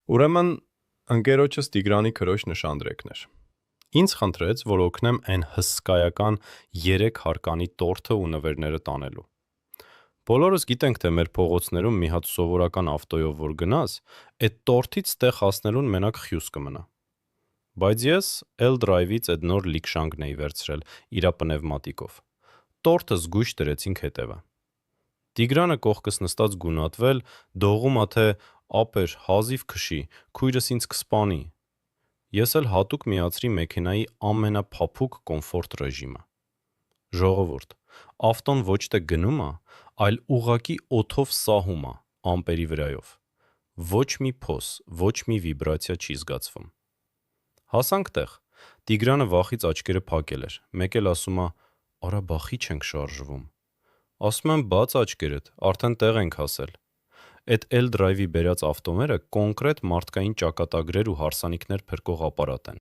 Ուրեմն ընկերոջս Տիգրանի քրոջ նշանդրեկն էր։ Ինձ խնդրեց, որ օգնեմ այն հսկայական 3 հարկանի տորթը ու նվերները տանելու։ Բոլորս գիտենք, թե մեր փողոցներում մի հատ սովորական ավտոյով որ գնաս, այդ տորթից տեղ հասնելուն մենակ խյուս կմնա։ Բայց ես L-Drive-ից այդ նոր լիքշանգն էի վերցրել իրա պնևմատիկով։ Տորթը զգույշ դրեցինք հետևը։ Տիգրանը կողքս նստած գունատվել, դողում ա թե ապեր հազիվ քշի, քույրս ինձ կսպանի։ Ես էլ հատուկ միացրի մեքենայի ամենափափուկ կոմֆորտ ռեժիմը։ Ժողովուրդ, ավտոն ոչ թե գնում ա, այլ ուղղակի օդով սահում ա, ամպերի վրայով։ Ոչ մի փոս, ոչ մի վիբրացիա չի զգացվում։ Հասանք տեղ, Տիգրանը վախից աչքերը փակել էր, մեկ էլ ասում ա, արա բախի չենք շարժվում։ Ասում եմ բաց աչքերդ, արդեն տեղ ենք հասել։ Այդ L-Drive-ի բերած ավտոմերը կոնկրետ մարդկային ճակատագրեր ու հարսանիքներ փրկող ապարատ են։